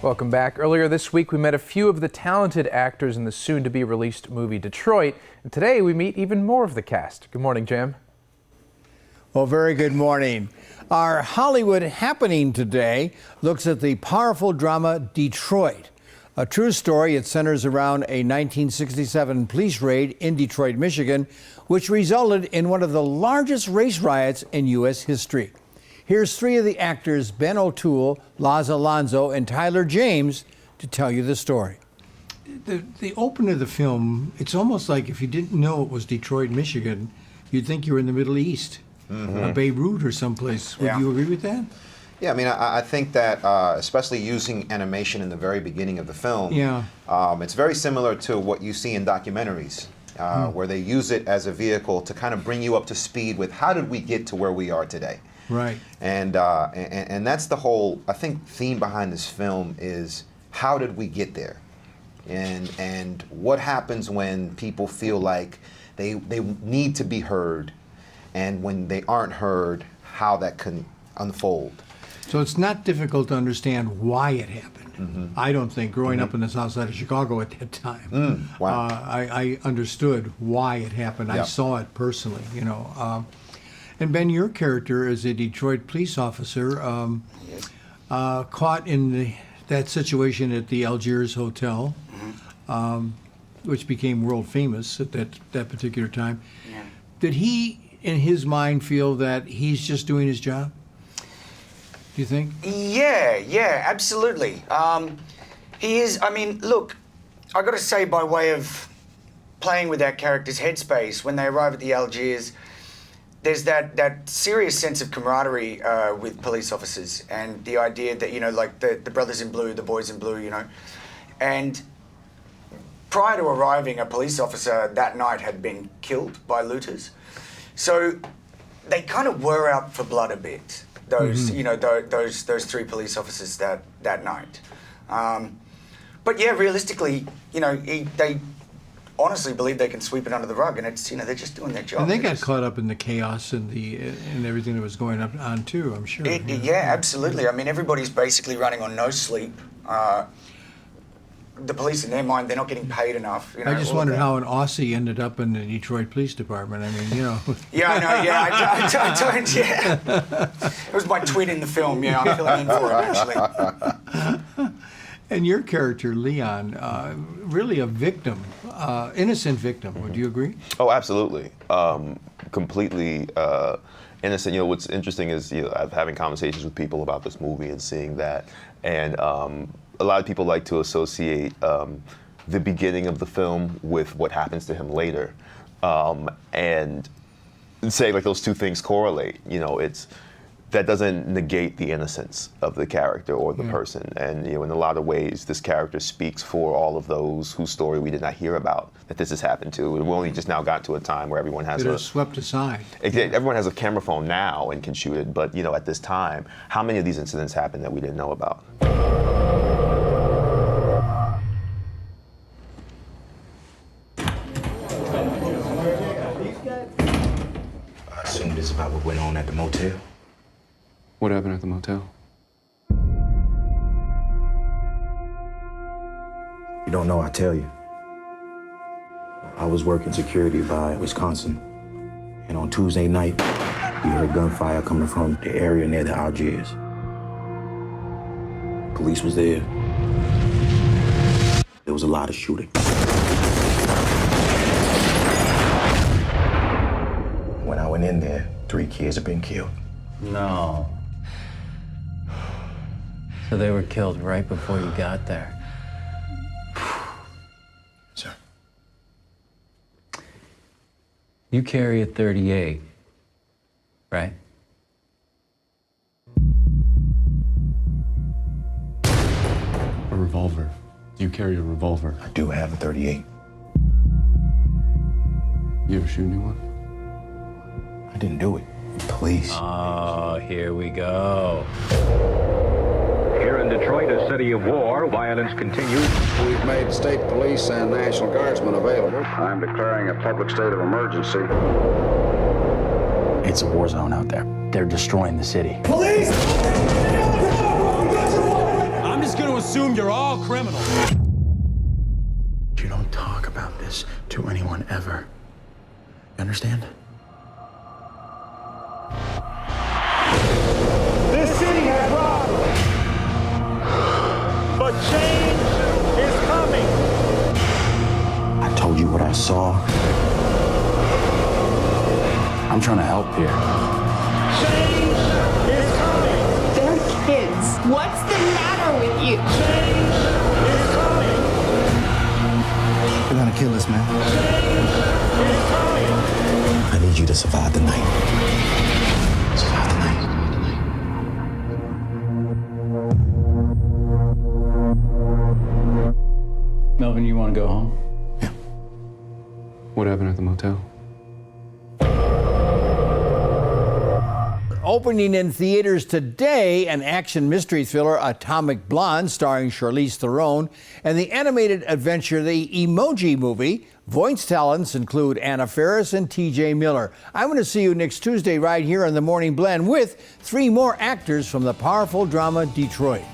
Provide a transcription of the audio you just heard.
Welcome back. Earlier this week, we met a few of the talented actors in the soon-to-be-released movie Detroit. And today, we meet even more of the cast. Good morning, Jim. Well, very good morning. Our Hollywood happening today looks at the powerful drama Detroit. A true story, it centers around a 1967 police raid in Detroit, Michigan, which resulted in one of the largest race riots in U.S. history. Here's three of the actors, Ben O'Toole, Laz Alonso, and Tyler James, to tell you the story. The opening of the film, it's almost like if you didn't know it was Detroit, Michigan, you'd think you were in the Middle East, Beirut or someplace. Would you agree with that? Yeah, I mean, I think that especially using animation in the very beginning of the film, it's very similar to what you see in documentaries, where they use it as a vehicle to kind of bring you up to speed with how did we get to where we are today. Right. And that's the whole, I think, theme behind this film is how did we get there? And what happens when people feel like they need to be heard, and when they aren't heard, how that can unfold. So it's not difficult to understand why it happened. I don't think, growing up in the south side of Chicago at that time, I understood why it happened. I saw it personally, you know. And Ben, your character is a Detroit police officer caught in that situation at the Algiers Hotel, which became world famous at that particular time. Did he, in his mind, feel that he's just doing his job? Do you think? Yeah, absolutely. He is, I mean, look, I got to say, by way of playing with that character's headspace, when they arrive at the Algiers, there's that serious sense of camaraderie with police officers, and the idea that, you know, like the brothers in blue, the boys in blue, you know. And prior to arriving, a police officer that night had been killed by looters. So they kind of were out for blood a bit, those, you know, those three police officers that night. But yeah, realistically, you know, they honestly believe they can sweep it under the rug, and it's, you know, they're just doing their job. And they got caught up in the chaos and and everything that was going on too, I'm sure. Yeah, absolutely. I mean, everybody's basically running on no sleep. The police, in their mind, they're not getting paid enough. You know, I just wondered how an Aussie ended up in the Detroit Police Department. I mean, you know. Yeah, I know. Yeah, I don't. Yeah, it was my twin in the film. Yeah, I'm filling in for it actually. And your character, Leon, really a victim, innocent victim. Would you agree? Oh, absolutely. Completely innocent. You know, what's interesting is, you know, I'm having conversations with people about this movie and seeing that. And a lot of people like to associate the beginning of the film with what happens to him later. And say, like, those two things correlate. You know, that doesn't negate the innocence of the character or the person. And, you know, in a lot of ways, this character speaks for all of those whose story we did not hear about, that this has happened to. We've only just now got to a time where everyone has swept aside. Everyone has a camera phone now and can shoot it, but, you know, at this time, how many of these incidents happened that we didn't know about? I assume this is about what went on at the motel. What happened at the motel? You don't know, I tell you. I was working security by Wisconsin, and on Tuesday night, we heard gunfire coming from the area near the Algiers. Police was there. There was a lot of shooting. When I went in there, 3 kids had been killed. No. So they were killed right before you got there? Sir. You carry a .38, right? A revolver. Do you carry a revolver? I do have a .38. You ever shoot anyone? I didn't do it. Police. Oh, here we go. Here in Detroit, a city of war, violence continues. We've made state police and National Guardsmen available. I'm declaring a public state of emergency. It's a war zone out there. They're destroying the city. Police! I'm just going to assume you're all criminals. You don't talk about this to anyone ever. You understand? This city has problems, but change is coming. I told you what I saw. I'm trying to help here. Change is coming. They're kids. What's the matter with you? Change is coming. They're gonna kill us, man. Change is coming. I need you to survive the night. Survive the night. Melvin, you want to go home? Yeah. What happened at the motel? Opening in theaters today, an action mystery thriller, Atomic Blonde, starring Charlize Theron, and the animated adventure, The Emoji Movie. Voice talents include Anna Faris and T.J. Miller. I'm going to see you next Tuesday right here on The Morning Blend with 3 more actors from the powerful drama Detroit.